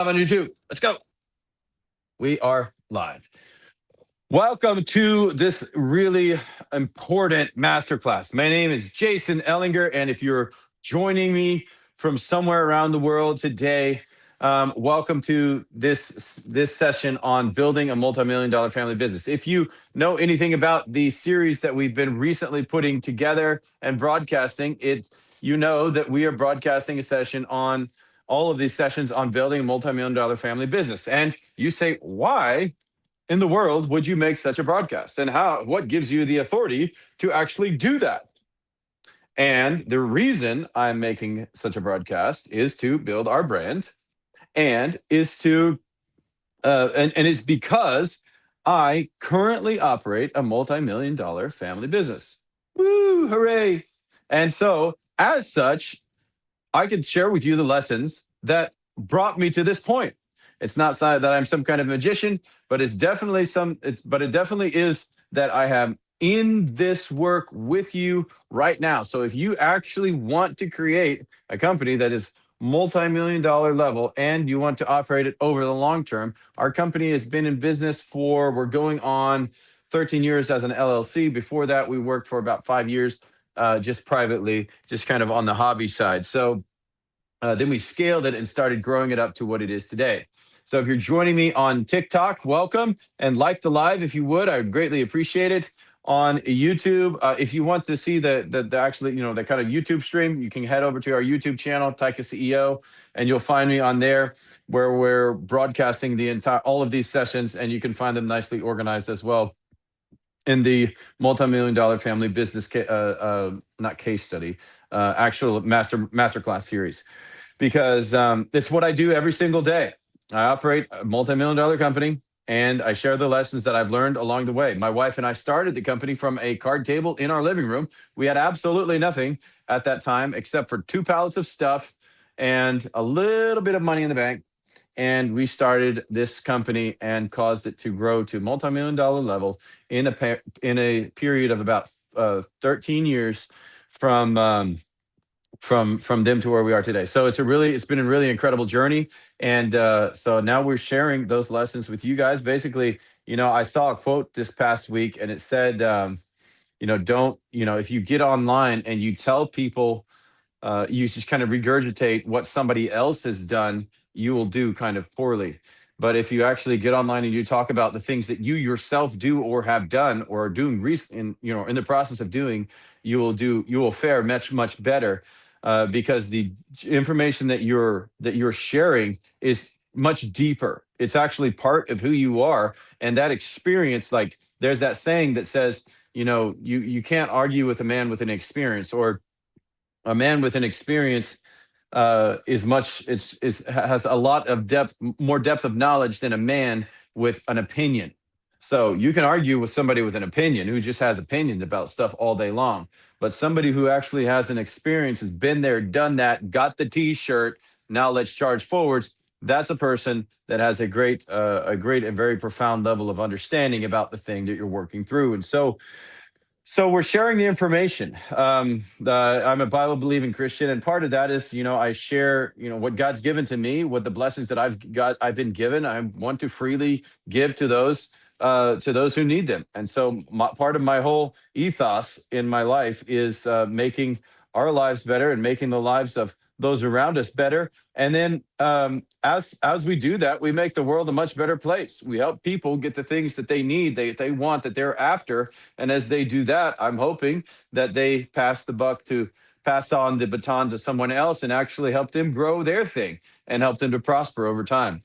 On YouTube. Let's go. We are live. Welcome to this really important masterclass. My name is Jason Ehlinger, and if you're joining me from somewhere around the world today, welcome to this session on building a multi-million dollar family business. If you know anything about the series that we've been recently putting together and broadcasting, you know that we are broadcasting a session on all of these sessions on building a multi-million dollar family business. And you say, why in the world would you make such a broadcast? And what gives you the authority to actually do that? And the reason I'm making such a broadcast is to build our brand and is to and it's because I currently operate a multi-million dollar family business. Woo, hooray. And so as such, I can share with you the lessons that brought me to this point. It's not that I'm some kind of magician, but it definitely is that I am in this work with you right now. So if you actually want to create a company that is multi-million dollar level and you want to operate it over the long term, our company has been in business we're going on 13 years as an LLC. Before that, we worked for about 5 years just privately, just kind of on the hobby side. So then we scaled it and started growing it up to what it is today. So if you're joining me on TikTok, welcome, and like the live if you would. I would greatly appreciate it. On YouTube, if you want to see the actually, the kind of YouTube stream, you can head over to our YouTube channel, Taika CEO, and you'll find me on there where we're broadcasting all of these sessions, and you can find them nicely organized as well in the multi-million dollar family business not case study, actual masterclass series, because it's what I do every single day. I operate a multi-million dollar company, and I share the lessons that I've learned along the way. My wife and I started the company from a card table in our living room. We had absolutely nothing at that time except for 2 pallets of stuff and a little bit of money in the bank. And we started this company and caused it to grow to multi-million dollar level in a period of about 13 years from them to where we are today. So it's been a really incredible journey. And so now we're sharing those lessons with you guys. Basically, I saw a quote this past week, and it said, if you get online and you tell people, you just kind of regurgitate what somebody else has done, you will do kind of poorly. But if you actually get online and you talk about the things that you yourself do or have done or are doing in the process of doing, you will fare much better, because the information that you're sharing is much deeper. It's actually part of who you are, and that experience. Like there's that saying that says, you can't argue with a man with an experience, or a man with an experience has a lot of more depth of knowledge than a man with an opinion. So you can argue with somebody with an opinion who just has opinions about stuff all day long, but somebody who actually has an experience, has been there, done that, got the T-shirt. Now let's charge forwards. That's a person that has a great and very profound level of understanding about the thing that you're working through. And so we're sharing the information. I'm a Bible believing Christian, and part of that is, I share, what God's given to me, what the blessings that I've been given. I want to freely give to those who need them. And so part of my whole ethos in my life is making our lives better and making the lives of those around us better. And then as we do that, we make the world a much better place. We help people get the things that they need, they want, that they're after. And as they do that, I'm hoping that they pass on the baton to someone else and actually help them grow their thing and help them to prosper over time.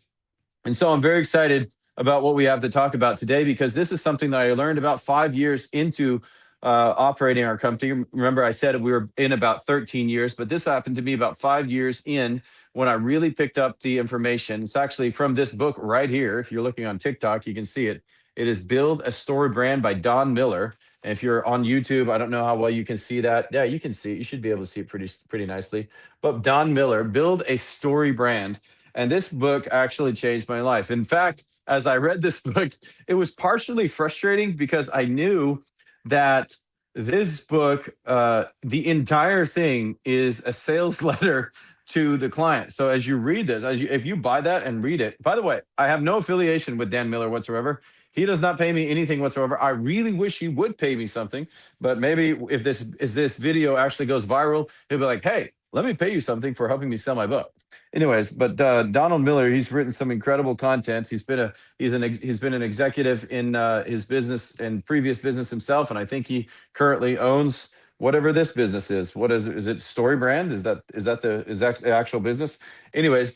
And so I'm very excited about what we have to talk about today, because this is something that I learned about 5 years into operating our company. Remember, I said we were in about 13 years, but this happened to be about 5 years in when I really picked up the information. It's actually from this book right here. If you're looking on TikTok, you can see it. It is Build a StoryBrand by Don Miller. And if you're on YouTube, I don't know how well you can see that. Yeah, you can see it. You should be able to see it pretty nicely. But Don Miller, Build a StoryBrand. And this book actually changed my life. In fact, as I read this book, it was partially frustrating because I knew that this book, the entire thing is a sales letter to the client. So as you read this, if you buy that and read it, by the way, I have no affiliation with Dan Miller whatsoever. He does not pay me anything whatsoever. I really wish he would pay me something, but maybe if this video actually goes viral, he'll be like, "Hey, let me pay you something for helping me sell my book." Anyways, but Donald Miller, he's written some incredible content. He's been an executive in his business and previous business himself, and I think he currently owns whatever this business is. What is it? Is it StoryBrand? Is that the actual business? Anyways,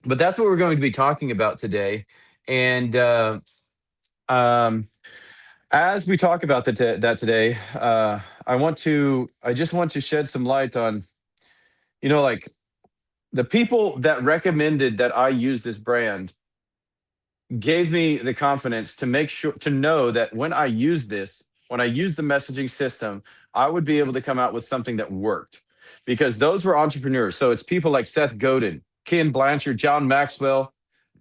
but that's what we're going to be talking about today. And um, as we talk about that today, I just want to shed some light on, like the people that recommended that I use this brand gave me the confidence to make sure to know that when I use the messaging system, I would be able to come out with something that worked, because those were entrepreneurs. So it's people like Seth Godin, Ken Blanchard, John Maxwell,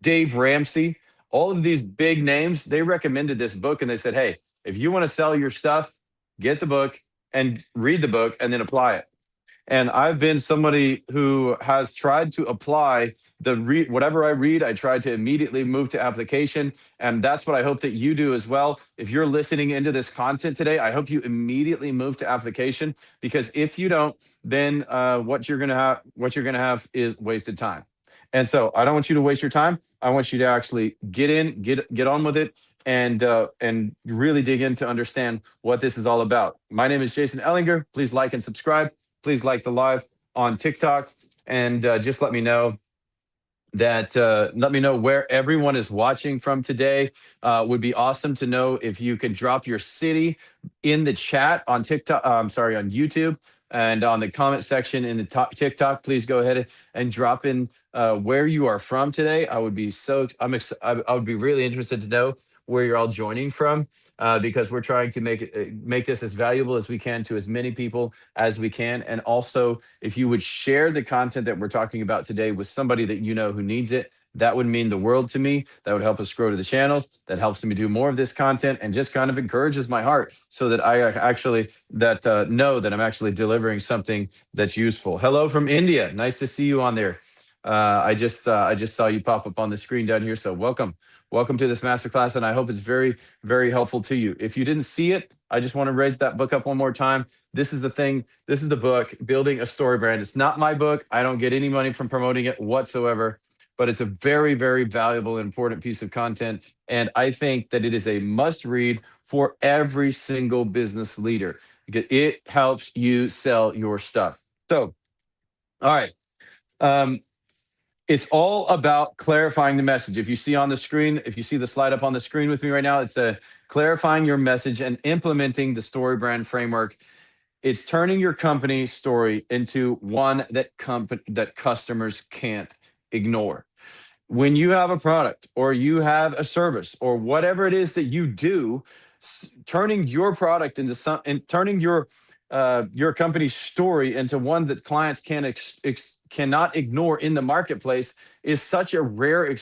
Dave Ramsey, all of these big names. They recommended this book and they said, "Hey, if you want to sell your stuff, get the book and read the book and then apply it." And I've been somebody who has tried to apply whatever I read. I tried to immediately move to application, and that's what I hope that you do as well. If you're listening into this content today, I hope you immediately move to application, because if you don't, then what you're gonna have is wasted time. And so I don't want you to waste your time. I want you to actually get on with it, and really dig in to understand what this is all about. My name is Jason Ehlinger. Please like and subscribe. Please like the live on TikTok, and just let me know where everyone is watching from today. Would be awesome to know if you can drop your city in the chat on TikTok. I'm sorry, on YouTube, and on the comment section in the TikTok. Please go ahead and drop in where you are from today. I would be I would be really interested to know where you're all joining from, because we're trying to make this as valuable as we can to as many people as we can. And also, if you would share the content that we're talking about today with somebody that you know who needs it, that would mean the world to me. That would help us grow to the channels. That helps me do more of this content, and just kind of encourages my heart, so that I actually know that I'm actually delivering something that's useful. Hello from India. Nice to see you on there. I just saw you pop up on the screen down here. So welcome to this masterclass, and I hope it's very, very helpful to you. If you didn't see it, I just want to raise that book up one more time. This is the thing. This is the book, Building a Story Brand. It's not my book. I don't get any money from promoting it whatsoever, but it's a very, very valuable and important piece of content. And I think that it is a must read for every single business leader, because it helps you sell your stuff. So, all right. It's all about clarifying the message. If you see on the screen, if you see the slide up on the screen with me right now, it's clarifying your message and implementing the StoryBrand framework. It's turning your company story into one that customers can't ignore. When you have a product or you have a service or whatever it is that you do, turning your product into and turning your company's story into one that clients cannot ignore in the marketplace is such a rare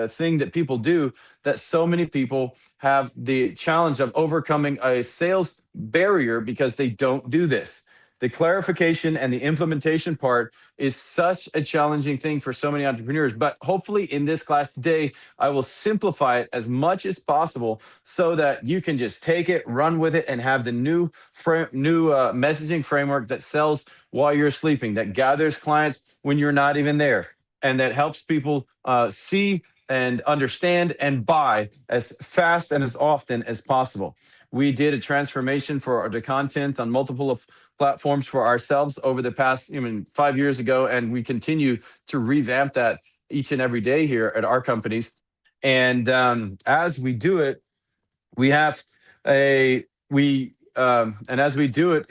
thing that people do, that so many people have the challenge of overcoming a sales barrier because they don't do this. The clarification and the implementation part is such a challenging thing for so many entrepreneurs. But hopefully in this class today, I will simplify it as much as possible so that you can just take it, run with it, and have the new messaging framework that sells while you're sleeping, that gathers clients when you're not even there, and that helps people see and understand and buy as fast and as often as possible. We did a transformation for the content on multiple platforms for ourselves over the past 5 years ago, and we continue to revamp that each and every day here at our companies. And as we do it, we have and as we do it,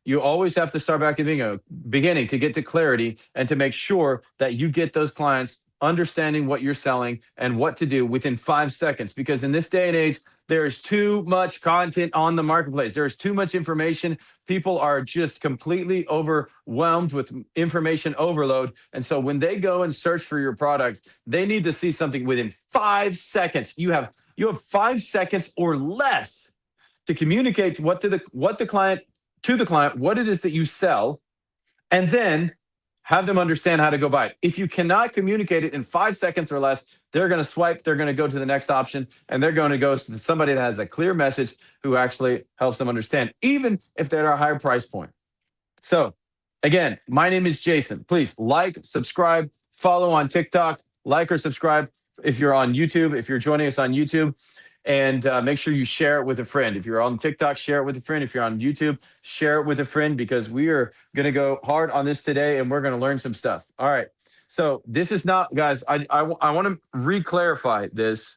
you always have to start back at the beginning to get to clarity and to make sure that you get those clients understanding what you're selling and what to do within 5 seconds. Because in this day and age, there's too much content on the marketplace. There's too much information. People are just completely overwhelmed with information overload. And so when they go and search for your product, they need to see something within 5 seconds. You have 5 seconds or less to communicate what the client what it is that you sell, and then Have them understand how to go buy it. If you cannot communicate it in 5 seconds or less, they're going to swipe, they're going to go to the next option, and they're going to go to somebody that has a clear message who actually helps them understand, even if they're at a higher price point. So, again, my name is Jason. Please like, subscribe, follow on TikTok, like or subscribe if you're on YouTube, if you're joining us on YouTube. And make sure you share it with a friend. If you're on TikTok, share it with a friend. If you're on YouTube, share it with a friend, because we are going to go hard on this today and we're going to learn some stuff. All right. So this is not, guys, I want to re-clarify this.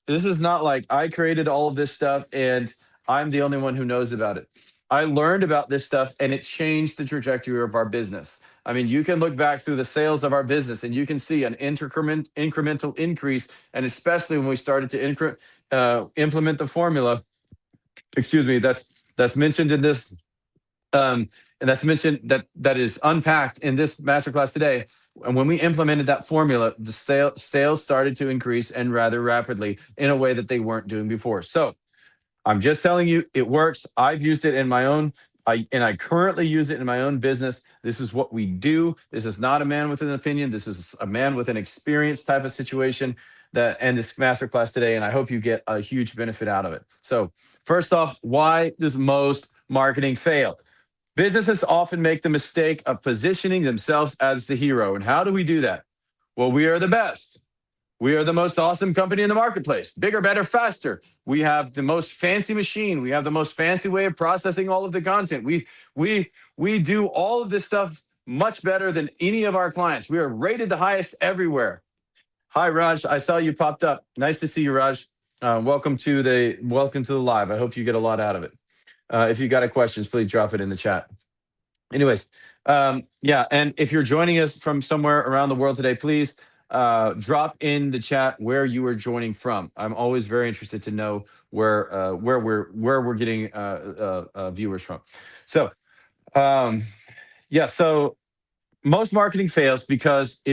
This is not like I created all of this stuff and I'm the only one who knows about it. I learned about this stuff and it changed the trajectory of our business. I mean, you can look back through the sales of our business and you can see an incremental increase. And especially when we started to implement the formula, excuse me, that's mentioned in this, and that's mentioned that is unpacked in this masterclass today. And when we implemented that formula, the sales started to increase, and rather rapidly, in a way that they weren't doing before. So I'm just telling you, it works. I've used it in my own, I currently use it in my own business. This is what we do. This is not a man with an opinion. This is a man with an experience type of situation and this masterclass today. And I hope you get a huge benefit out of it. So first off, why does most marketing fail? Businesses often make the mistake of positioning themselves as the hero. And how do we do that? Well, we are the best. We are the most awesome company in the marketplace. Bigger, better, faster. We have the most fancy machine. We have the most fancy way of processing all of the content. We do all of this stuff much better than any of our clients. We are rated the highest everywhere. Hi, Raj. I saw you popped up. Nice to see you, Raj. Welcome to the live. I hope you get a lot out of it. If you got a questions, please drop it in the chat. Anyways, yeah, and if you're joining us from somewhere around the world today, please drop in the chat where you are joining from. I'm always very interested to know where we're getting viewers from. So, yeah, so most marketing fails because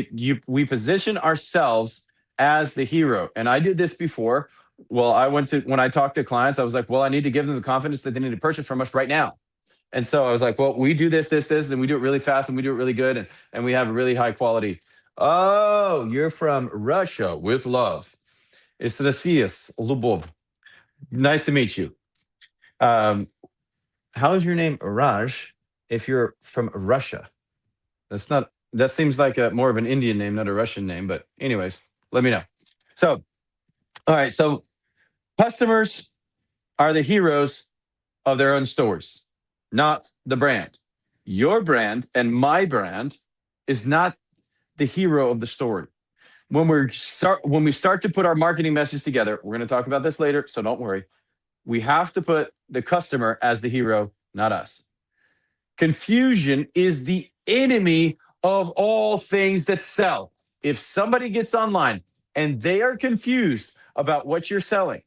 we position ourselves as the hero. And I did this before. Well, when I talked to clients, I was like, well, I need to give them the confidence that they need to purchase from us right now. And so I was like, well, we do this, and we do it really fast, and we do it really good, and we have really high quality. Oh, you're from Russia with love. It's Россия, Lubov. Nice to meet you. How is your name Raj if you're from Russia? That seems like more of an Indian name, not a Russian name. But anyways, let me know. So, all right. So customers are the heroes of their own stores, not the brand. Your brand and my brand is not the hero of the story. When we start to put our marketing message together, we're going to talk about this later, so don't worry. We have to put the customer as the hero, not us. Confusion is the enemy of all things that sell. If somebody gets online and they are confused about what you're selling,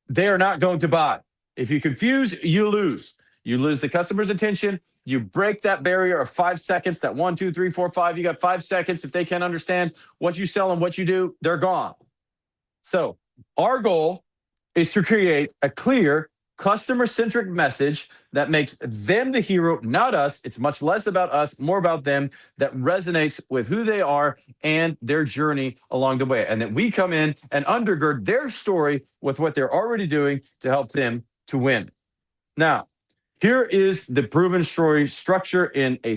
they are not going to buy. If you confuse, you lose. You lose the customer's attention. You break that barrier of 5 seconds, that 1, 2, 3, 4, 5. You got 5 seconds. If they can't understand what you sell and what you do, they're gone. So our goal is to create a clear, customer-centric message that makes them the hero, not us. It's much less about us, more about them, that resonates with who they are and their journey along the way. And that we come in and undergird their story with what they're already doing to help them to win. Now, here is the proven story structure in a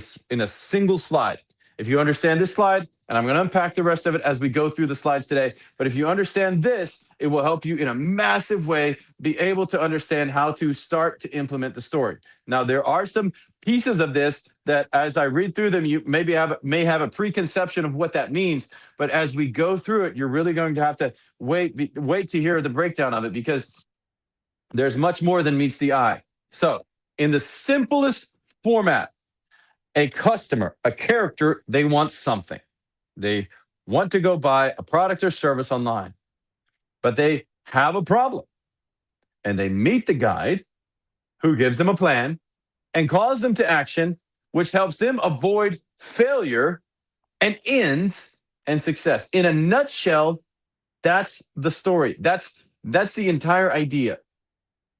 single slide. If you understand this slide, and I'm going to unpack the rest of it as we go through the slides today, but if you understand this, it will help you in a massive way be able to understand how to start to implement the story. Now, there are some pieces of this that as I read through them, you may have a preconception of what that means, but as we go through it, you're really going to have to wait to hear the breakdown of it, because there's much more than meets the eye. So, in the simplest format, a customer, a character, they want something. They want to go buy a product or service online, but they have a problem. And they meet the guide who gives them a plan and calls them to action, which helps them avoid failure and ends and success. In a nutshell, that's the story. That's the entire idea.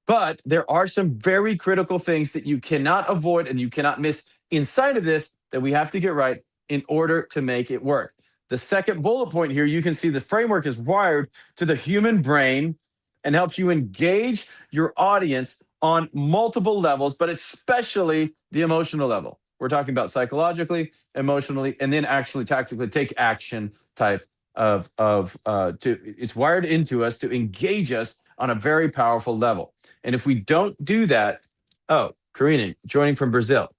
But there are some very critical things that you cannot avoid and you cannot miss inside of this that we have to get right in order to make it work. The second bullet point here, you can see the framework is wired to the human brain and helps you engage your audience on multiple levels, but especially the emotional level. We're talking about psychologically, emotionally, and then actually tactically take action type it's wired into us to engage us on a very powerful level. And if we don't do that, oh, Karina, joining from Brazil,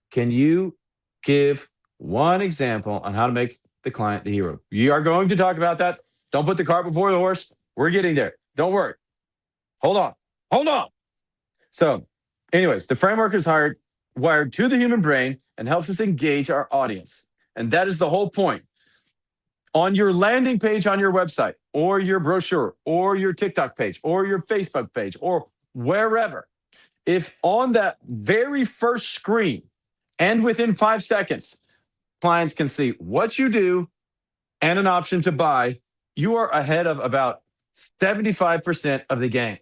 can you give one example on how to make the client the hero? You are going to talk about that. Don't put the cart before the horse. We're getting there. Don't worry. Hold on. Hold on. So, anyways, the framework is wired to the human brain and helps us engage our audience. And that is the whole point. On your landing page on your website, or your brochure, or your TikTok page, or your Facebook page, or wherever, if on that very first screen and within 5 seconds, clients can see what you do and an option to buy, you are ahead of about 75% of the game.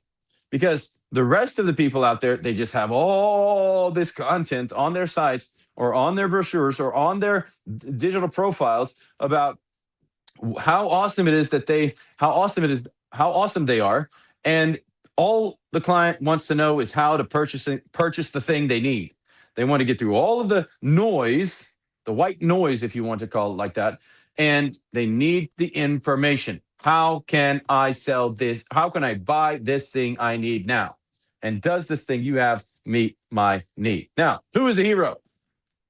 Because the rest of the people out there, they just have all this content on their sites or on their brochures or on their digital profiles about how awesome they are. And all the client wants to know is how to purchase the thing they need. They want to get through all of the noise, the white noise, if you want to call it like that, and they need the information. How can I sell this? How can I buy this thing I need now? And does this thing you have meet my need? Now, who is a hero?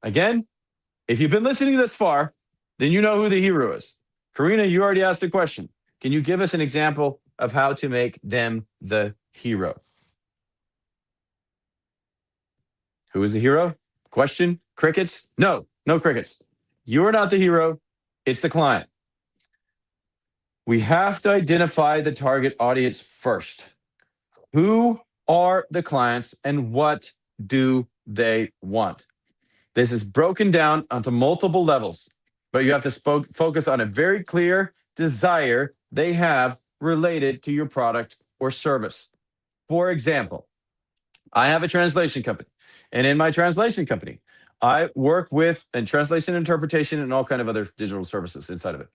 Again, if you've been listening this far, then you know who the hero is. Karina, you already asked the question. Can you give us an example of how to make them the hero? Who is the hero? Question? Crickets? No crickets. You're not the hero. It's the client. We have to identify the target audience first. Who are the clients and what do they want? This is broken down onto multiple levels, but you have to focus on a very clear desire they have related to your product or service. For example, I have a translation company, and in my translation company, I work with translation interpretation and all kind of other digital services inside of it.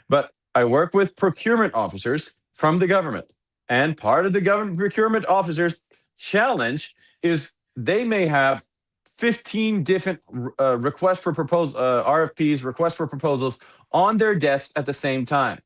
But I work with procurement officers from the government. And part of the government procurement officers' challenge is they may have 15 different requests for proposals, RFPs, requests for proposals on their desk at the same time.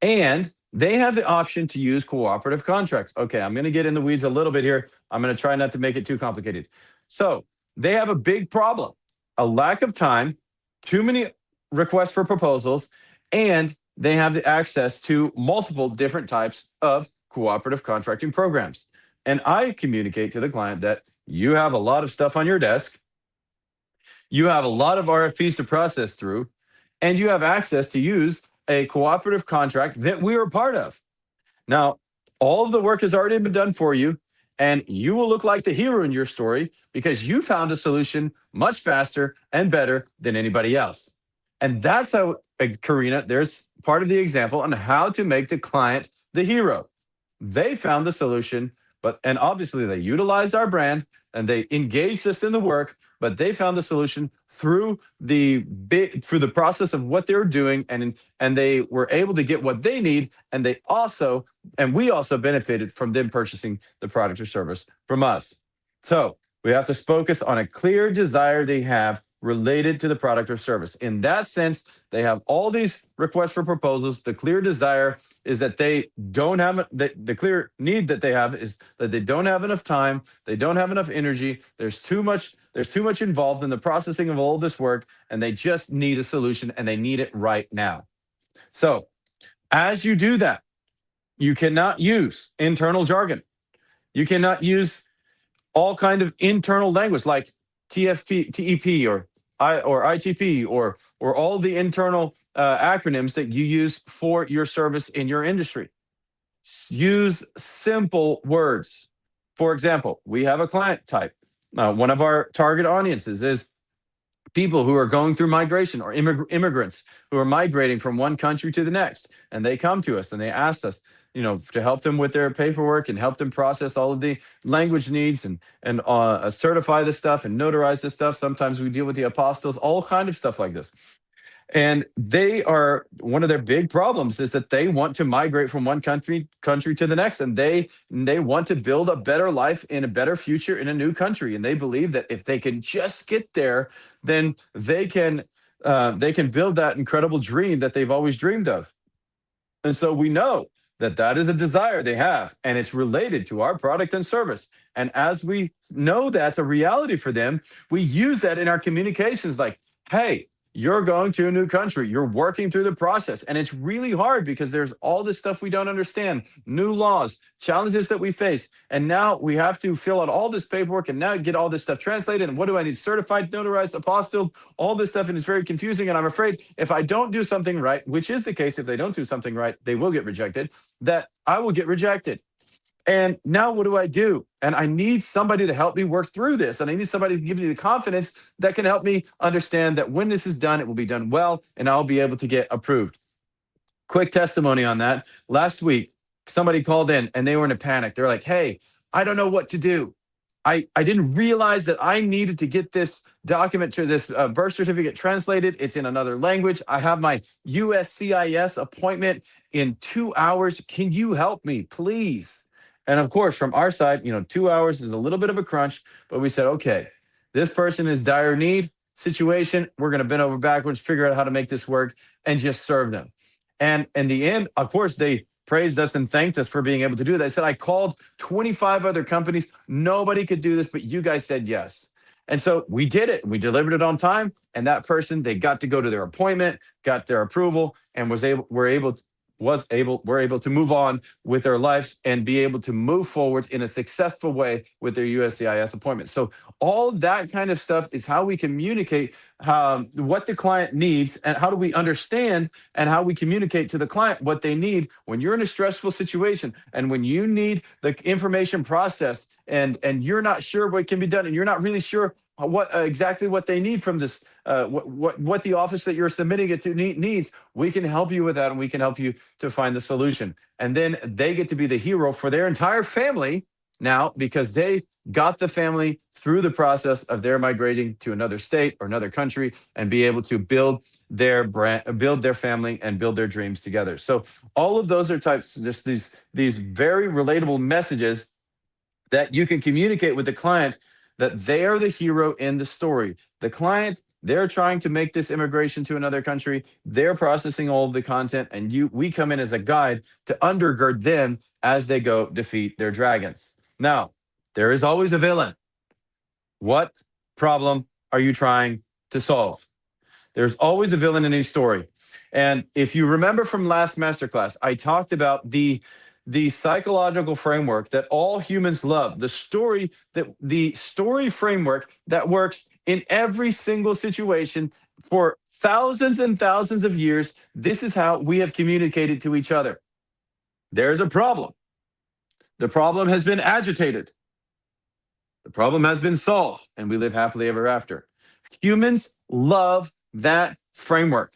And they have the option to use cooperative contracts. Okay, I'm going to get in the weeds a little bit here. I'm going to try not to make it too complicated. So they have a big problem, a lack of time, too many requests for proposals, and they have the access to multiple different types of cooperative contracting programs. And I communicate to the client that you have a lot of stuff on your desk, you have a lot of RFPs to process through, and you have access to use a cooperative contract that we are part of. Now, all of the work has already been done for you, and you will look like the hero in your story because you found a solution much faster and better than anybody else. And that's how, Karina, there's part of the example on how to make the client the hero. They found the solution, and obviously they utilized our brand and they engaged us in the work, but they found the solution through the process of what they were doing, and they were able to get what they need, and we also benefited from them purchasing the product or service from us. So we have to focus on a clear desire they have related to the product or service. In that sense, they have all these requests for proposals. The clear desire is that they don't have the clear need that they have is that they don't have enough time, they don't have enough energy. There's too much involved in the processing of all this work, and they just need a solution, and they need it right now. So, as you do that, you cannot use internal jargon. You cannot use all kind of internal language like TFP, TEP, or ITP, or all the internal acronyms that you use for your service in your industry. Use simple words. For example, we have a client type. One of our target audiences is people who are going through migration, or immigrants who are migrating from one country to the next, and they come to us and they ask us, to help them with their paperwork and help them process all of the language needs, and certify this stuff and notarize this stuff. Sometimes we deal with the apostles, all kind of stuff like this. And they are, one of their big problems is that they want to migrate from one country to the next, and they want to build a better life in a better future in a new country, and they believe that if they can just get there, then they can build that incredible dream that they've always dreamed of. And so we know that that is a desire they have, and it's related to our product and service. And as we know that's a reality for them, we use that in our communications like, hey, you're going to a new country, you're working through the process. And it's really hard because there's all this stuff we don't understand, new laws, challenges that we face. And now we have to fill out all this paperwork and now get all this stuff translated. And what do I need? Certified, notarized, apostilled, all this stuff. And it's very confusing. And I'm afraid if I don't do something right, which is the case, if they don't do something right, they will get rejected, that I will get rejected. And now what do I do? And I need somebody to help me work through this. And I need somebody to give me the confidence that can help me understand that when this is done, it will be done well and I'll be able to get approved. Quick testimony on that. Last week, somebody called in and they were in a panic. They're like, hey, I don't know what to do. I didn't realize that I needed to get this document to this birth certificate translated. It's in another language. I have my USCIS appointment in 2 hours. Can you help me, please? And of course, from our side, 2 hours is a little bit of a crunch, but we said, okay, this person is dire need situation. We're going to bend over backwards, figure out how to make this work, and just serve them. And in the end, of course, they praised us and thanked us for being able to do that. They said, I called 25 other companies. Nobody could do this, but you guys said yes. And so we did it. We delivered it on time. And that person, they got to go to their appointment, got their approval, and were able to move on with their lives and be able to move forward in a successful way with their USCIS appointment. So all that kind of stuff is how we communicate what the client needs, and how do we understand and how we communicate to the client what they need when you're in a stressful situation and when you need the information processed, and you're not sure what can be done, and you're not really sure what exactly what they need from this, what the office that you're submitting it to needs. We can help you with that, and we can help you to find the solution. And then they get to be the hero for their entire family now, because they got the family through the process of their migrating to another state or another country and be able to build their brand, build their family, and build their dreams together. So all of those are types, just these very relatable messages that you can communicate with the client, that they are the hero in the story. The client, they're trying to make this immigration to another country. They're processing all of the content, and we come in as a guide to undergird them as they go defeat their dragons. Now, there is always a villain. What problem are you trying to solve? There's always a villain in any story. And if you remember from last masterclass, I talked about the psychological framework that all humans love, the story framework that works in every single situation for thousands and thousands of years. This is how we have communicated to each other. There's a problem. The problem has been agitated. The problem has been solved, and we live happily ever after. Humans love that framework.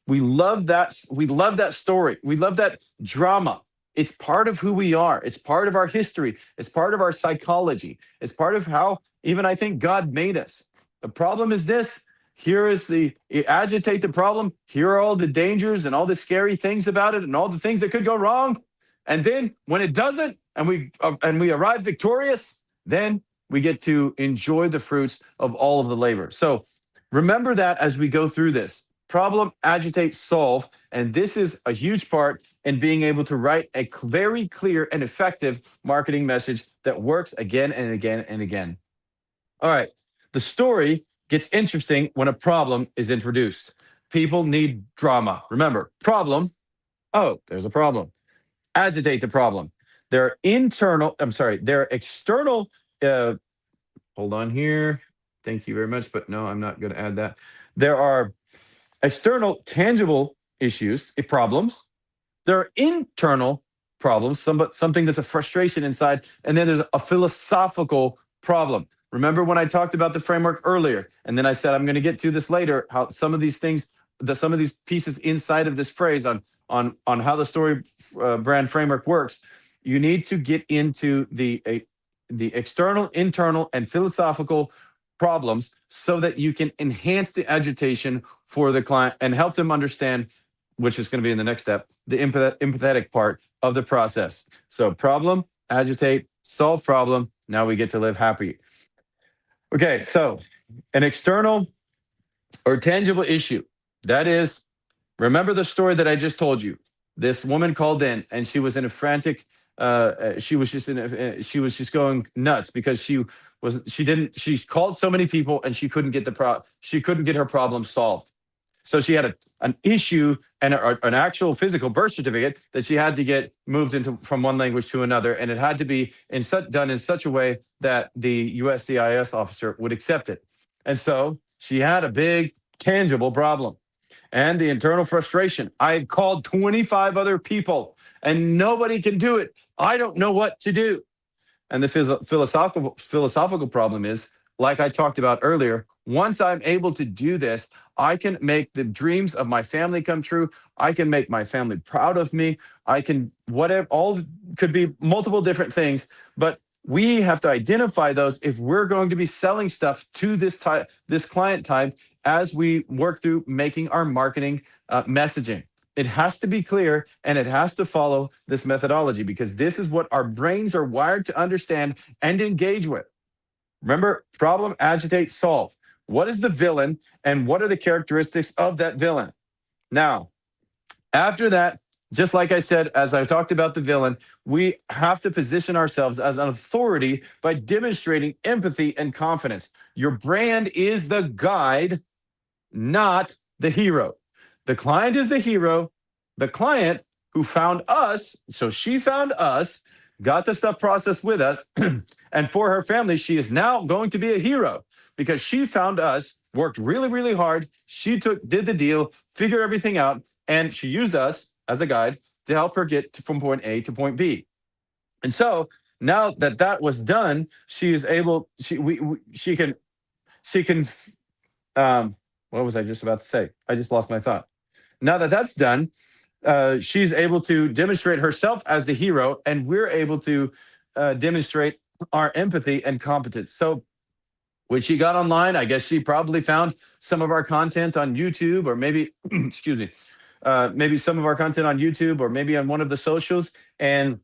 We love that. We love that story. We love that drama. It's part of who we are. It's part of our history. It's part of our psychology. It's part of how even I think God made us. The problem is this. Here is you agitate the problem. Here are all the dangers and all the scary things about it and all the things that could go wrong. And then when it doesn't, and we arrive victorious, then we get to enjoy the fruits of all of the labor. So remember that as we go through this. Problem, agitate, solve. And this is a huge part in being able to write a very clear and effective marketing message that works again and again and again. All right. The story gets interesting when a problem is introduced. People need drama. Remember, problem. Oh, there's a problem. Agitate the problem. There are external, hold on here. Thank you very much. But no, I'm not going to add that. There are external, tangible issues, problems. There are internal problems, something that's a frustration inside, and then there's a philosophical problem. Remember when I talked about the framework earlier, and then I said I'm going to get to this later, how some of these things, some of these pieces inside of this phrase on how the story brand framework works. You need to get into the external, internal, and philosophical problems so that you can enhance the agitation for the client and help them understand, which is going to be in the next step, the empathetic part of the process. So problem, agitate, solve problem. Now we get to live happy. Okay, so an external or tangible issue. That is, remember the story that I just told you. This woman called in and she was in a frantic, she was just going nuts because she called so many people and she couldn't get she couldn't get her problem solved. So she had an issue and an actual physical birth certificate that she had to get moved into from one language to another, and it had to be done in such a way that the USCIS officer would accept it. And so she had a big, tangible problem. And the internal frustration. I've called 25 other people and nobody can do it. I don't know what to do. And the philosophical problem is, like I talked about earlier, once I'm able to do this, I can make the dreams of my family come true. I can make my family proud of me. I can, whatever, all could be multiple different things, but we have to identify those if we're going to be selling stuff to this client type as we work through making our marketing messaging. It has to be clear and it has to follow this methodology because this is what our brains are wired to understand and engage with. Remember, problem, agitate, solve. What is the villain and what are the characteristics of that villain? Now, after that, just like I said, as I talked about the villain, we have to position ourselves as an authority by demonstrating empathy and confidence. Your brand is the guide, not the hero. The client is the hero. The client who found us, so she found us, got the stuff processed with us, and for her family, she is now going to be a hero because she found us, worked really, really hard. She did the deal, figured everything out, and she used us as a guide to help her get from point A to point B. And so now that that was done, she is able. She can. What was I just about to say? I just lost my thought. Now that that's done, she's able to demonstrate herself as the hero, and we're able to demonstrate our empathy and competence. So when she got online, I guess she probably found some of our content on YouTube, or maybe, excuse me, maybe some of our content on YouTube, or maybe on one of the socials, and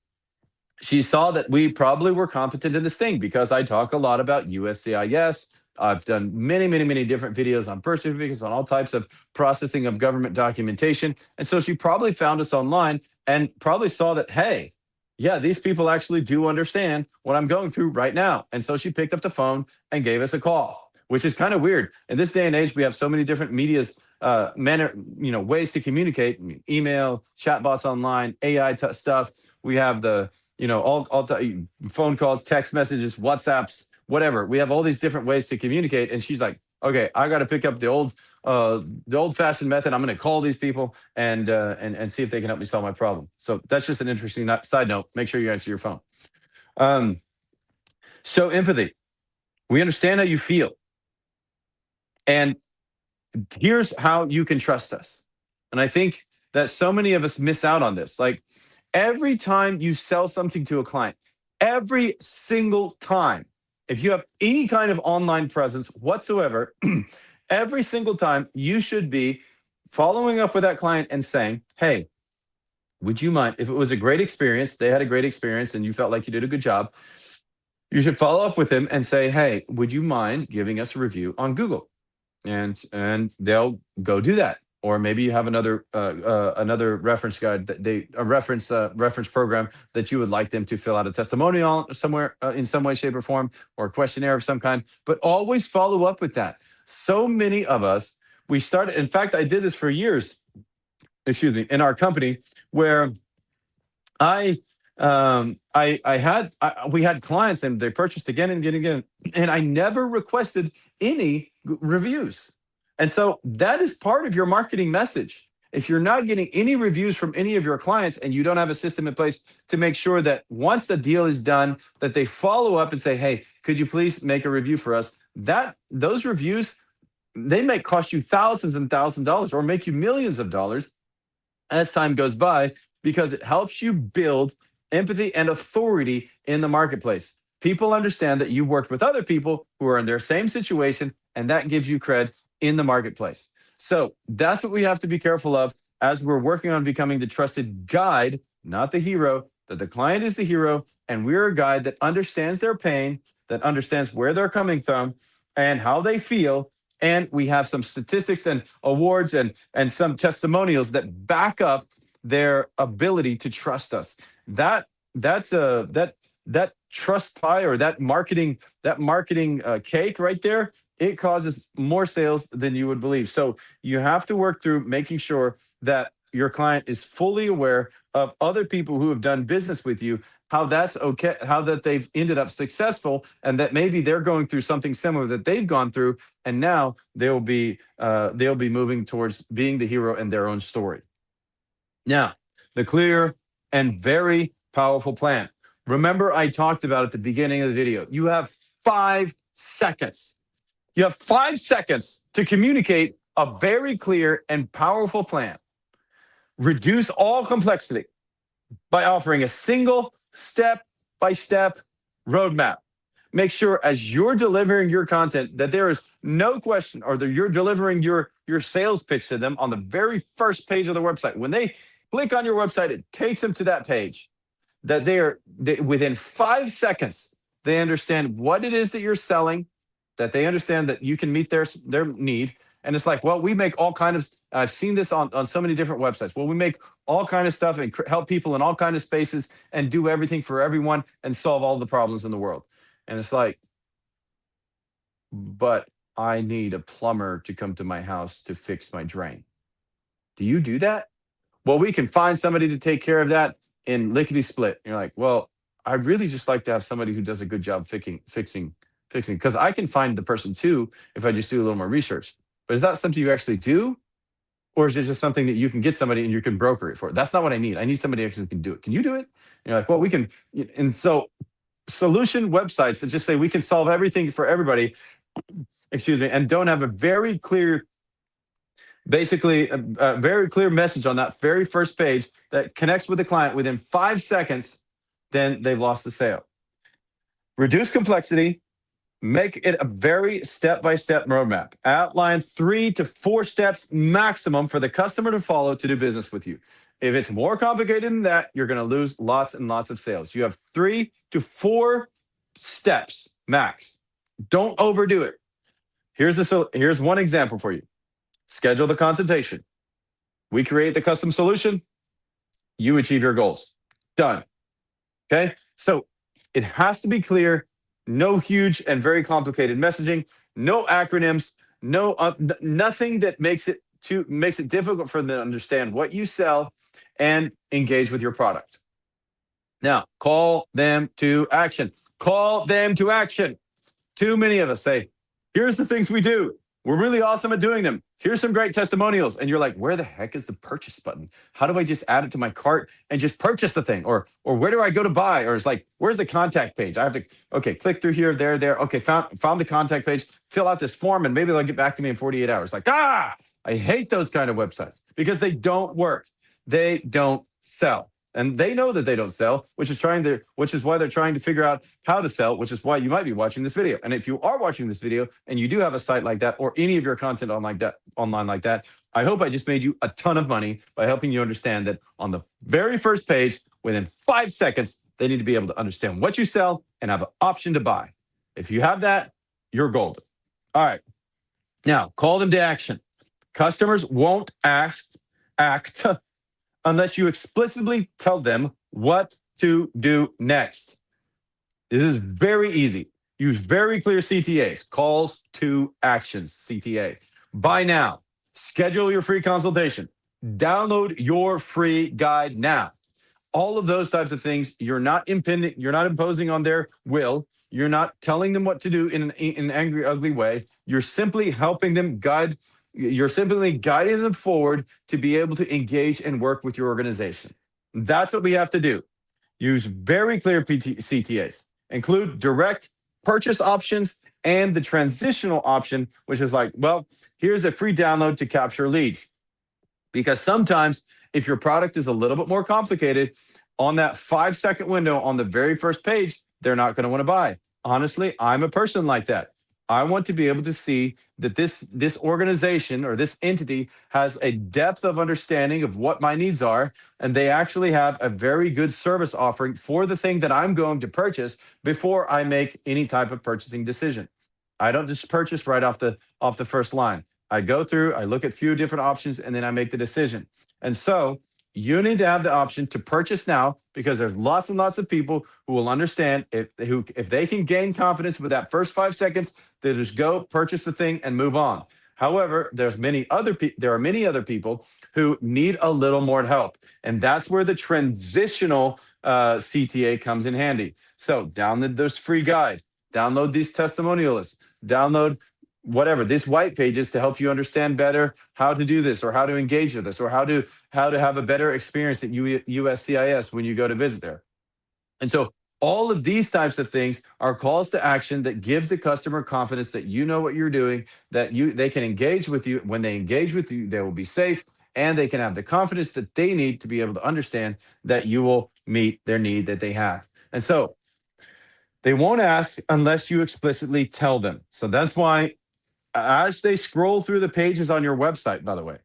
she saw that we probably were competent in this thing because I talk a lot about USCIS. I've done many, many, many different videos on birth certificates, on all types of processing of government documentation. And so she probably found us online and probably saw that, hey, yeah, these people actually do understand what I'm going through right now. And so she picked up the phone and gave us a call, which is kind of weird. In this day and age, we have so many different media's ways to communicate: email, chatbots online, AI stuff. We have the phone calls, text messages, WhatsApps, whatever. We have all these different ways to communicate. And she's like, okay, I got to pick up the old-fashioned method. I'm going to call these people and see if they can help me solve my problem. So that's just an interesting side note. Make sure you answer your phone. So empathy. We understand how you feel. And here's how you can trust us. And I think that so many of us miss out on this. Like, every time you sell something to a client, every single time, if you have any kind of online presence whatsoever, every single time you should be following up with that client and saying, hey, would you mind, if it was a great experience, they had a great experience and you felt like you did a good job, you should follow up with them and say, hey, would you mind giving us a review on Google? And they'll go do that. Or maybe you have another reference guide, reference program that you would like them to fill out a testimonial somewhere in some way, shape, or form, or a questionnaire of some kind. But always follow up with that. So many of us, we started. In fact, I did this for years. Excuse me, in our company, where we had clients and they purchased again and again, and I never requested any reviews. And so that is part of your marketing message. if you're not getting any reviews from any of your clients and you don't have a system in place to make sure that once the deal is done, that they follow up and say, hey, could you please make a review for us? Those reviews, they may cost you thousands and thousands of dollars or make you millions of dollars as time goes by, because it helps you build empathy and authority in the marketplace. People understand that you worked with other people who are in their same situation, and that gives you cred in the marketplace. So that's what we have to be careful of as we're working on becoming the trusted guide, not the hero, that the client is the hero, and we're a guide that understands their pain, that understands where they're coming from and how they feel. And we have some statistics and awards and some testimonials that back up their ability to trust us. That trust pie, or that marketing cake right there, it causes more sales than you would believe. So you have to work through making sure that your client is fully aware of other people who have done business with you, how that's okay, how that they've ended up successful, and that maybe they're going through something similar that they've gone through, and now they'll be moving towards being the hero in their own story. Now, the clear and very powerful plan. Remember, I talked about at the beginning of the video, you have 5 seconds. You have 5 seconds to communicate a very clear and powerful plan. Reduce all complexity by offering a single step-by-step roadmap. Make sure as you're delivering your content that there is no question, or that you're delivering your sales pitch to them on the very first page of the website. When they click on your website, it takes them to that page. That within 5 seconds, they understand what it is that you're selling, that they understand that you can meet their need. And it's like, well, we make all kind of, I've seen this on so many different websites. Well, we make all kind of stuff and help people in all kind of spaces and do everything for everyone and solve all the problems in the world. And it's like, but I need a plumber to come to my house to fix my drain. Do you do that? Well, we can find somebody to take care of that in lickety split. You're like, well, I'd really just like to have somebody who does a good job fixing, because I can find the person too if I just do a little more research. But is that something you actually do? Or is it just something that you can get somebody and you can broker it for? That's not what I need. I need somebody actually who can do it. Can you do it? And you're like, well, we can. And so solution websites that just say we can solve everything for everybody, excuse me, and don't have a very clear, basically a very clear message on that very first page that connects with the client within 5 seconds, then they've lost the sale. Reduce complexity. Make it a very step-by-step roadmap. Outline 3 to 4 steps maximum for the customer to follow to do business with you. If it's more complicated than that, you're going to lose lots and lots of sales. You have 3 to 4 steps max. Don't overdo it. Here's one example for you. Schedule the consultation. We create the custom solution. You achieve your goals. Done. Okay? So it has to be clear. No huge and very complicated messaging, no acronyms, nothing that makes it difficult for them to understand what you sell and engage with your product. Now, call them to action. Call them to action. Too many of us say, here's the things we do. We're really awesome at doing them. Here's some great testimonials. And you're like, where the heck is the purchase button? How do I just add it to my cart and just purchase the thing? Or where do I go to buy? Or it's like, where's the contact page? I have to, okay, click through here, there. Okay, found the contact page, fill out this form, and maybe they'll get back to me in 48 hours. Like, I hate those kind of websites because they don't work. They don't sell. And they know that they don't sell, which is why they're trying to figure out how to sell, which is why you might be watching this video. And if you are watching this video and you do have a site like that or any of your content online like that, I hope I just made you a ton of money by helping you understand that on the very first page, within 5 seconds, they need to be able to understand what you sell and have an option to buy. If you have that, you're golden. All right. Now, call them to action. Customers won't act unless you explicitly tell them what to do next. This is very easy. Use very clear CTAs, calls to actions, CTA. Buy now. Schedule your free consultation. Download your free guide now. All of those types of things, you're not imposing on their will. You're not telling them what to do in an angry, ugly way. You're simply helping them guide You're simply guiding them forward to be able to engage and work with your organization. That's what we have to do. Use very clear CTAs. Include direct purchase options and the transitional option, which is like, well, here's a free download to capture leads. Because sometimes if your product is a little bit more complicated, on that 5 second window on the very first page, they're not going to want to buy. Honestly, I'm a person like that. I want to be able to see that this organization or this entity has a depth of understanding of what my needs are, and they actually have a very good service offering for the thing that I'm going to purchase before I make any type of purchasing decision. I don't just purchase right off the first line. I go through, I look at a few different options, and then I make the decision. And so you need to have the option to purchase now, because there's lots and lots of people who will understand if they can gain confidence with that first 5 seconds, they just go purchase the thing and move on. However, there are many other people who need a little more help, and that's where the transitional CTA comes in handy. So download this free guide, download these testimonials, download whatever these white pages to help you understand better how to do this or how to engage with this or how to have a better experience at USCIS when you go to visit there. And so all of these types of things are calls to action that gives the customer confidence that you know what you're doing, that they can engage with you. When they engage with you, they will be safe, and they can have the confidence that they need to be able to understand that you will meet their need that they have. And so they won't ask unless you explicitly tell them. So that's why as they scroll through the pages on your website, by the way.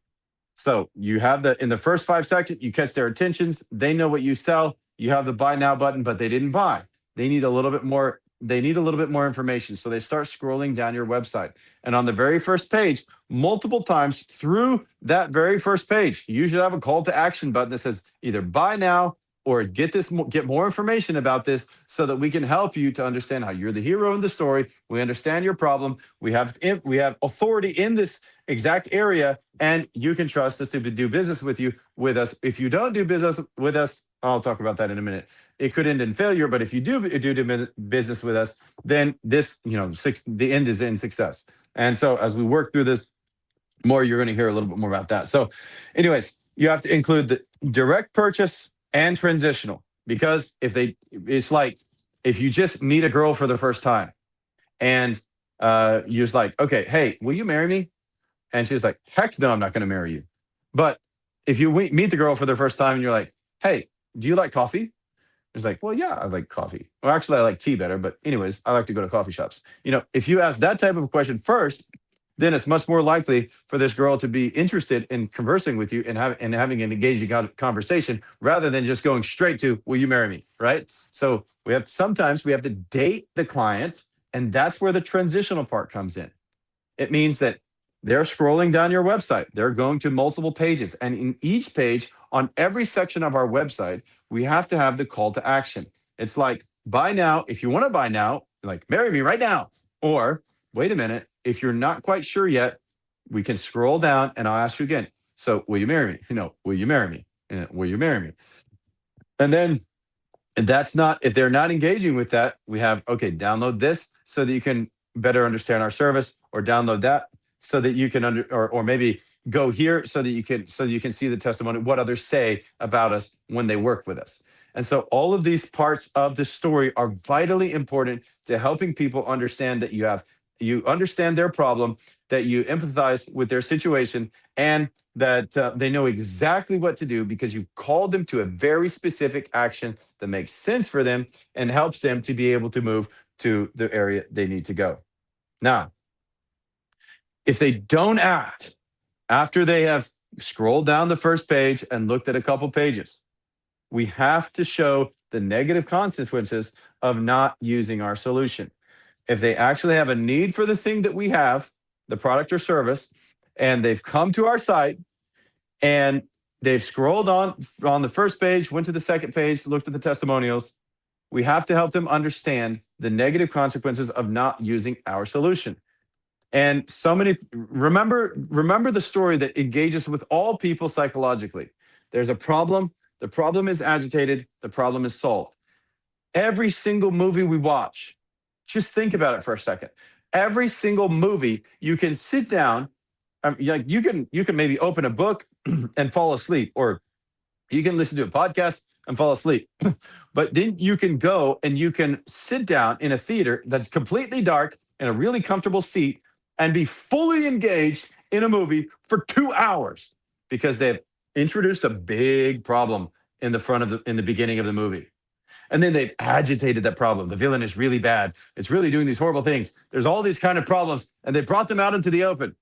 So you have in the first 5 seconds, you catch their attentions. They know what you sell. You have the buy now button, but they didn't buy. They need a little bit more. They need a little bit more information. So they start scrolling down your website. And on the very first page, multiple times through that very first page, you should have a call to action button that says either buy now or get more information about this, so that we can help you to understand how you're the hero in the story. We understand your problem. We have authority in this exact area, and you can trust us to do business with us. If you don't do business with us, I'll talk about that in a minute. It could end in failure, but if you do business with us, then the end is in success. And so as we work through this more, you're going to hear a little bit more about that. So, anyways, you have to include the direct purchase and transitional, because it's like if you just meet a girl for the first time and you're just like, okay, hey, will you marry me? And she's like, heck no, I'm not going to marry you. But if you meet the girl for the first time and you're like, hey, do you like coffee? It's like, well, yeah, I like coffee. Well, actually, I like tea better. But anyways, I like to go to coffee shops. If you ask that type of question first, then it's much more likely for this girl to be interested in conversing with you and having an engaging conversation, rather than just going straight to, will you marry me? Right? So sometimes we have to date the client, and that's where the transitional part comes in. It means that they're scrolling down your website. They're going to multiple pages. And in each page, on every section of our website, we have to have the call to action. It's like, buy now. If you want to buy now, like, marry me right now. Or, wait a minute, if you're not quite sure yet, we can scroll down and I'll ask you again. So, will you marry me? Will you marry me? Will you marry me? And then if they're not engaging with that, we have, okay, download this so that you can better understand our service, or download that so that you can or maybe go here so that you can see the testimony, what others say about us when they work with us. And so all of these parts of the story are vitally important to helping people understand that you understand their problem, that you empathize with their situation, and that they know exactly what to do, because you've called them to a very specific action that makes sense for them and helps them to be able to move to the area they need to go. Now, if they don't act after they have scrolled down the first page and looked at a couple pages, we have to show the negative consequences of not using our solution. If they actually have a need for the thing that we have, the product or service, and they've come to our site and they've scrolled on the first page, went to the second page, looked at the testimonials, we have to help them understand the negative consequences of not using our solution. And remember the story that engages with all people psychologically. There's a problem. The problem is agitated. The problem is solved. Every single movie we watch, just think about it for a second. Every single movie, you can sit down like you can maybe open a book and fall asleep, or you can listen to a podcast and fall asleep. But then you can go and you can sit down in a theater that's completely dark in a really comfortable seat and be fully engaged in a movie for 2 hours because they've introduced a big problem in the beginning of the movie. And then they've agitated that problem. The villain is really bad. It's really doing these horrible things. There's all these kind of problems, and they brought them out into the open,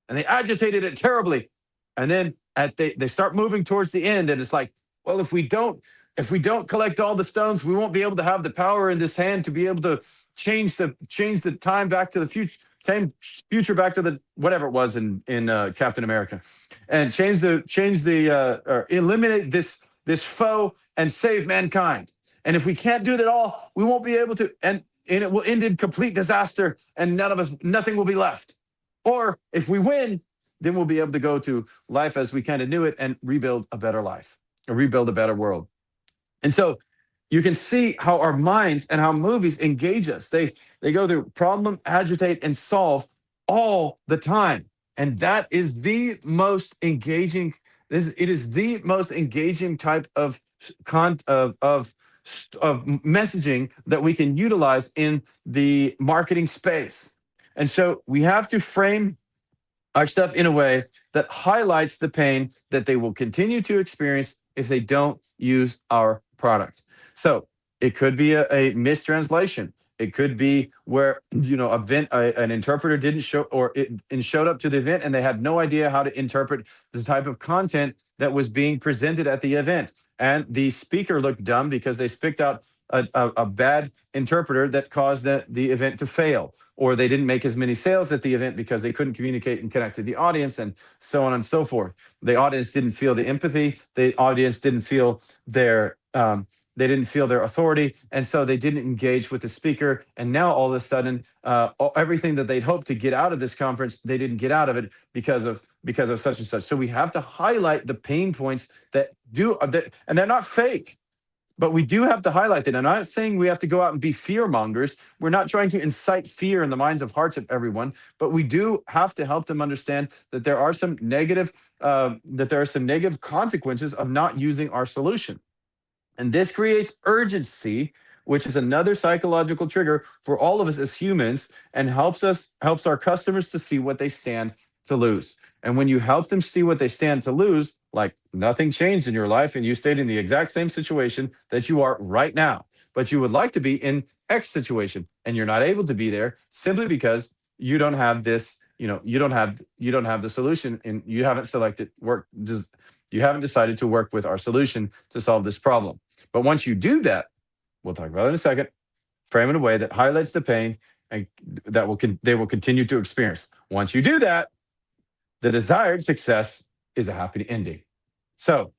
and they agitated it terribly. And then they start moving towards the end, and it's like, well, if we don't collect all the stones, we won't be able to have the power in this hand to be able to change the time back to the future, time future back to the whatever it was in Captain America, and or eliminate this foe and save mankind. And if we can't do that all, we won't be able to, and it will end in complete disaster, and nothing will be left. Or if we win, then we'll be able to go to life as we kind of knew it and rebuild a better life, or rebuild a better world. And so you can see how our minds and how movies engage us. They go through problem, agitate, and solve all the time. And that is the most engaging. It is the most engaging type of messaging that we can utilize in the marketing space. And so we have to frame our stuff in a way that highlights the pain that they will continue to experience if they don't use our product. So it could be a mistranslation. It could be where an interpreter didn't show, or showed up to the event and they had no idea how to interpret the type of content that was being presented at the event, and the speaker looked dumb because they picked out a bad interpreter that caused the event to fail, or they didn't make as many sales at the event because they couldn't communicate and connect to the audience, and so on and so forth. The audience didn't feel the empathy. The audience didn't feel their authority, and so they didn't engage with the speaker. And now all of a sudden, everything that they'd hoped to get out of this conference, they didn't get out of it because of such and such. So we have to highlight the pain points that, and they're not fake. But we do have to highlight that. I'm not saying we have to go out and be fear mongers. We're not trying to incite fear in the minds of hearts of everyone. But we do have to help them understand that there are some negative consequences of not using our solution. And this creates urgency, which is another psychological trigger for all of us as humans, and helps our customers to see what they stand to lose. And when you help them see what they stand to lose, like nothing changed in your life and you stayed in the exact same situation that you are right now, but you would like to be in X situation and you're not able to be there simply because you don't have this, you don't have the solution, and you haven't you haven't decided to work with our solution to solve this problem. But once you do that, we'll talk about it in a second, frame in a way that highlights the pain and they will continue to experience. Once you do that, the desired success is a happy ending. So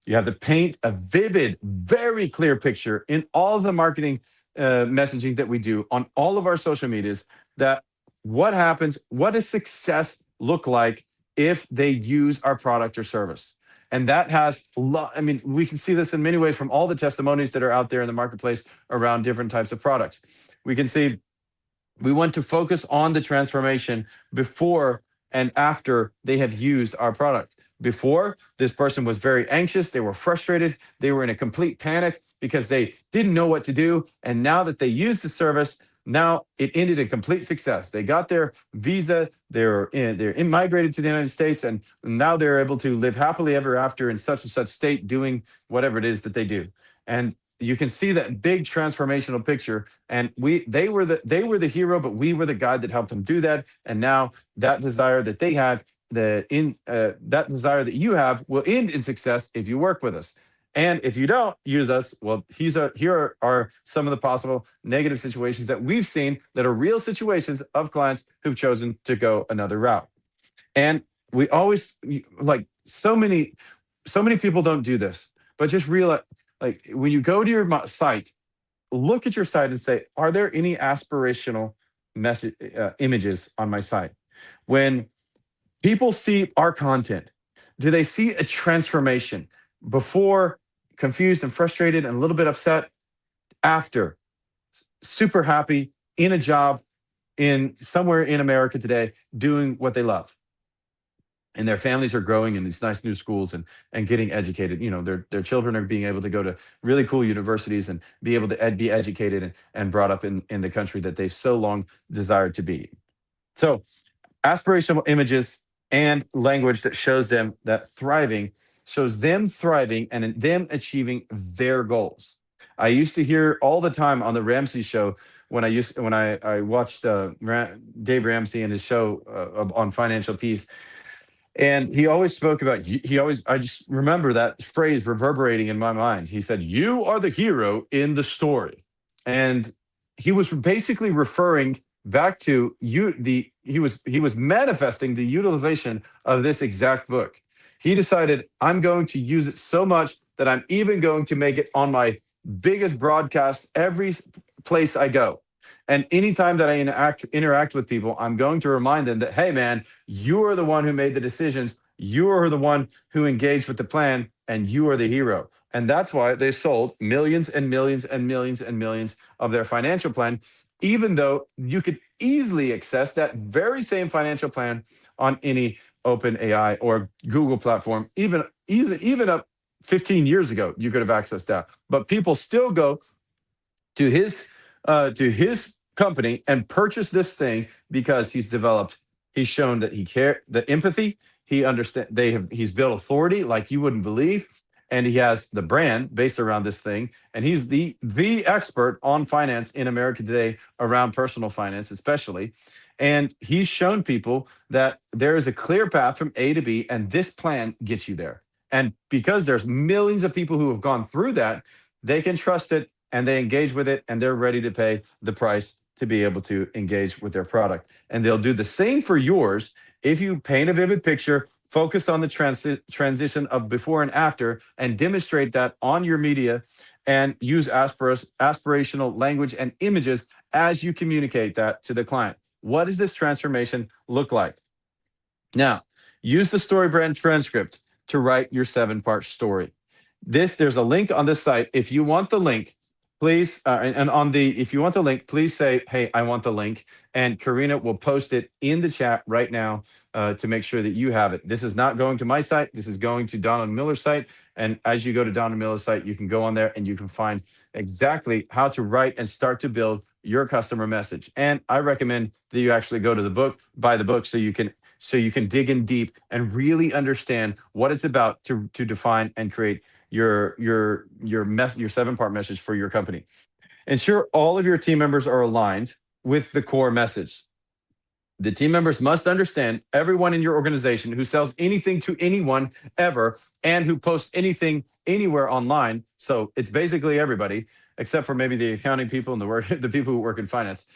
you have to paint a vivid, very clear picture in all of the marketing messaging that we do on all of our social medias, that what happens, what does success look like if they use our product or service? And that has, we can see this in many ways from all the testimonies that are out there in the marketplace around different types of products. We can see we want to focus on the transformation before and after they have used our product. Before, this person was very anxious, they were frustrated, they were in a complete panic because they didn't know what to do. And now that they used the service, now it ended in complete success. They got their visa, they're immigrated to the United States, and now they're able to live happily ever after in such and such state doing whatever it is that they do. And you can see that big transformational picture. And they were the hero, but we were the guide that helped them do that. And now that desire that they had, that desire that you have, will end in success if you work with us. And if you don't use us, well, here are some of the possible negative situations that we've seen that are real situations of clients who've chosen to go another route. And we always, like, so many people don't do this, but just realize, like, when you go to your site, look at your site and say, are there any aspirational images on my site? When people see our content, do they see a transformation? Before, confused and frustrated and a little bit upset; after, super happy, in a job in somewhere in America today, doing what they love. and their families are growing in these nice new schools and getting educated. Their children are being able to go to really cool universities and be able to be educated and brought up in the country that they've so long desired to be. So aspirational images and language that shows them thriving and in them achieving their goals. I used to hear all the time on the Ramsey show when I watched Dave Ramsey and his show on financial peace, and he always spoke about, I just remember that phrase reverberating in my mind. He said, "You are the hero in the story." And he was basically referring back to he was manifesting the utilization of this exact book. He decided, I'm going to use it so much that I'm even going to make it on my biggest broadcast every place I go. And anytime that I interact with people, I'm going to remind them that, hey, man, you are the one who made the decisions. You are the one who engaged with the plan, and you are the hero. And that's why they sold millions and millions and millions and millions of their financial plan, even though you could easily access that very same financial plan on any open AI or Google platform. Even up 15 years ago, you could have accessed that. But people still go to his company and purchase this thing because he's shown that he care the empathy, he's built authority like you wouldn't believe, and he has the brand based around this thing, and he's the expert on finance in America today, around personal finance especially. And he's shown people that there is a clear path from A to B, and this plan gets you there. And because there's millions of people who have gone through that, they can trust it, and they engage with it, and they're ready to pay the price to be able to engage with their product. And they'll do the same for yours if you paint a vivid picture focused on the transition of before and after, and demonstrate that on your media, and use aspirational language and images as you communicate that to the client. What does this transformation look like? Now, use the StoryBrand transcript to write your 7-part story. There's a link on this site. If you want the link, please, if you want the link, please say, "Hey, I want the link," and Karina will post it in the chat right now to make sure that you have it. This is not going to my site. This is going to Donald Miller's site. And as you go to Donald Miller's site, you can go on there and you can find exactly how to write and start to build your customer message. And I recommend that you actually go to the book, buy the book, so you can dig in deep and really understand what it's about to define and create your 7-part message for your company. Ensure all of your team members are aligned with the core message. The team members must understand everyone in your organization who sells anything to anyone ever, and who posts anything anywhere online. So it's basically everybody, except for maybe the accounting people and the people who work in finance,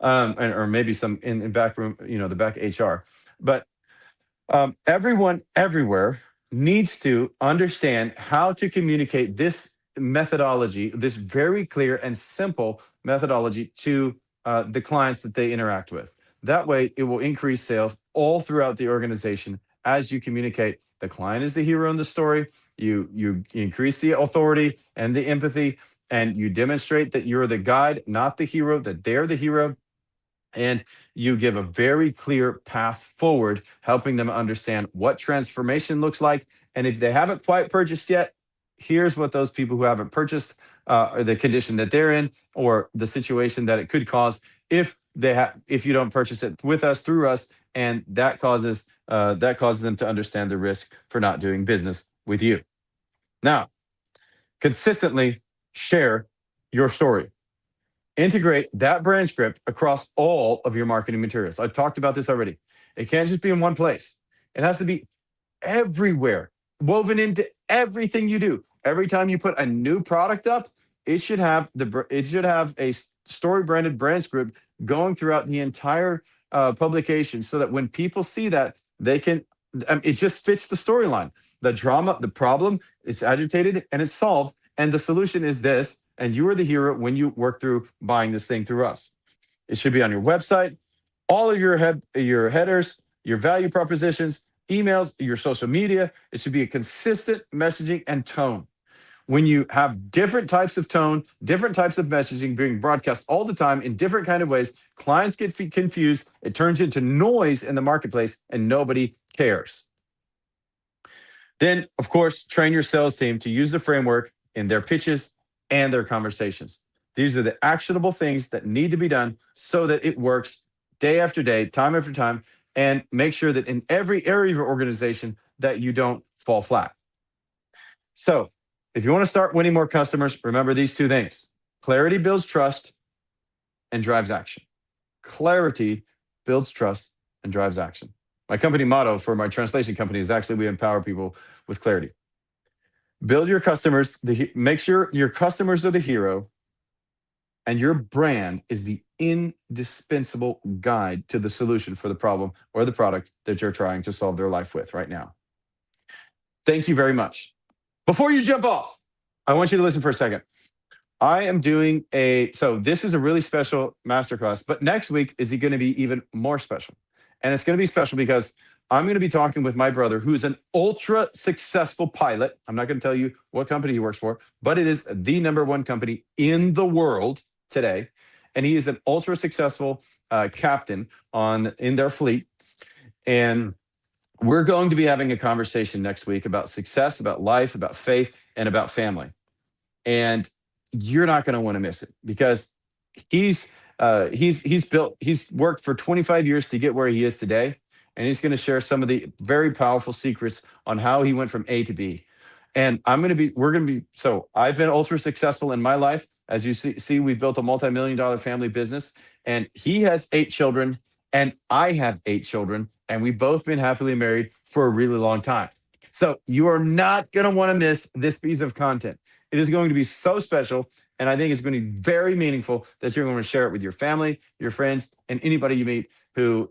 or maybe some in back room, the back HR. But everyone everywhere needs to understand how to communicate this methodology, this very clear and simple methodology, to the clients that they interact with. That way, it will increase sales all throughout the organization as you communicate the client is the hero in the story. You increase the authority and the empathy, and you demonstrate that you're the guide, not the hero, that they're the hero. And you give a very clear path forward, helping them understand what transformation looks like. And if they haven't quite purchased yet, here's what those people who haven't purchased, or the condition that they're in, or the situation that it could cause if you don't purchase it with us, through us, and that causes them to understand the risk for not doing business with you. Now, consistently share your story. Integrate that brand script across all of your marketing materials. I talked about this already. It can't just be in one place. It has to be everywhere, woven into everything you do. Every time you put a new product up, it should have a story branded brand script going throughout the entire publication, so that when people see that, they can. It just fits the storyline. The drama, the problem is agitated and it's solved, and the solution is this. And you are the hero when you work through buying this thing through us. It should be on your website, all of your headers, your value propositions, emails, your social media. It should be a consistent messaging and tone. When you have different types of tone, different types of messaging being broadcast all the time in different kind of ways, clients get confused. It turns into noise in the marketplace, and nobody cares. Then, of course, train your sales team to use the framework in their pitches and their conversations. These are the actionable things that need to be done so that it works day after day, time after time, and make sure that in every area of your organization that you don't fall flat. So, if you want to start winning more customers, remember these two things. Clarity builds trust and drives action. Clarity builds trust and drives action. My company motto for my translation company is actually we empower people with clarity. Build your customers, make sure your customers are the hero and your brand is the indispensable guide to the solution for the problem or the product that you're trying to solve their life with right now. Thank you very much. Before you jump off, I want you to listen for a second. I am doing so this is a really special masterclass, but next week is going to be even more special. And it's going to be special because I'm going to be talking with my brother, who is an ultra successful pilot. I'm not going to tell you what company he works for, but it is the number one company in the world today. And he is an ultra successful captain in their fleet. And we're going to be having a conversation next week about success, about life, about faith, and about family. And you're not going to want to miss it because he's worked for 25 years to get where he is today, and he's going to share some of the very powerful secrets on how he went from A to B. And we're going to be, so I've been ultra successful in my life. As you see, we've built a multi-million-dollar family business, and he has 8 children, and I have 8 children, and we've both been happily married for a really long time. So you are not going to want to miss this piece of content. It is going to be so special, and I think it's going to be very meaningful that you're going to share it with your family, your friends, and anybody you meet who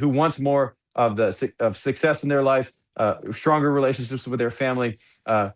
wants more of success in their life, stronger relationships with their family, a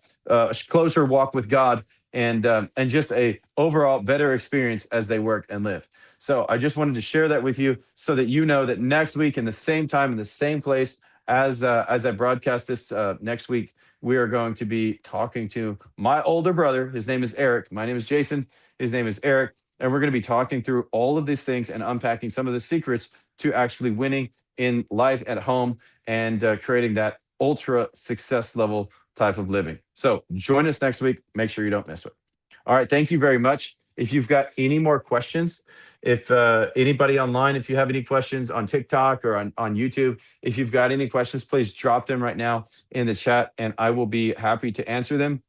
closer walk with God, and just a overall better experience as they work and live. So I just wanted to share that with you so that you know that next week in the same time in the same place as I broadcast this next week, we are going to be talking to my older brother. His name is Eric. My name is Jason. His name is Eric. And we're going to be talking through all of these things and unpacking some of the secrets to actually winning in life at home and creating that ultra success level type of living. So join us next week. Make sure you don't miss it. All right. Thank you very much. If you've got any more questions, if anybody online, if you have any questions on TikTok or on YouTube, if you've got any questions, please drop them right now in the chat and I will be happy to answer them.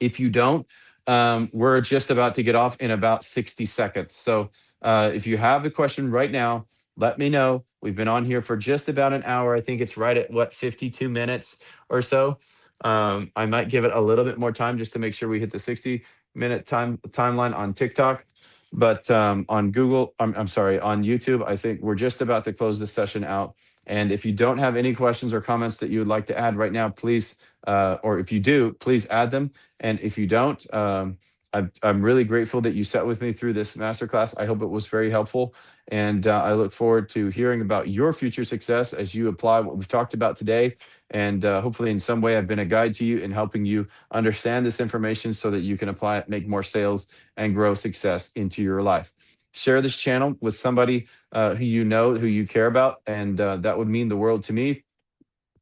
If you don't, we're just about to get off in about 60 seconds. So if you have a question right now, let me know. We've been on here for just about an hour. I think it's right at 52 minutes or so. I might give it a little bit more time just to make sure we hit the 60-minute timeline on TikTok. But on Google, I'm sorry, on YouTube, I think we're just about to close this session out. And if you don't have any questions or comments that you would like to add right now, please, or if you do, please add them. And if you don't, I'm really grateful that you sat with me through this masterclass. I hope it was very helpful. And I look forward to hearing about your future success as you apply what we've talked about today. And hopefully in some way I've been a guide to you in helping you understand this information so that you can apply it, make more sales, and grow success into your life. Share this channel with somebody who you know, who you care about, and that would mean the world to me.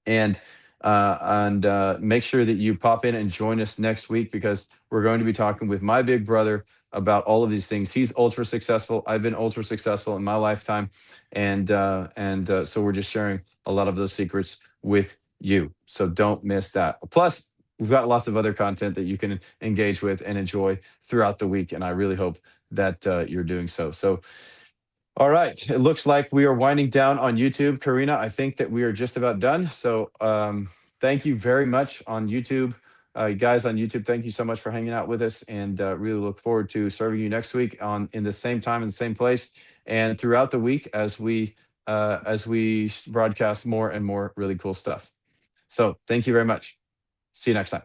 And make sure that you pop in and join us next week because we're going to be talking with my big brother about all of these things. He's ultra successful. I've been ultra successful in my lifetime, and so we're just sharing a lot of those secrets with you. So don't miss that. Plus, we've got lots of other content that you can engage with and enjoy throughout the week, and I really hope that you're doing so. So. All right. It looks like we are winding down on YouTube. Karina, I think that we are just about done. So thank you very much on YouTube. Guys on YouTube, thank you so much for hanging out with us and really look forward to serving you next week in the same time in the same place and throughout the week as we broadcast more and more really cool stuff. So thank you very much. See you next time.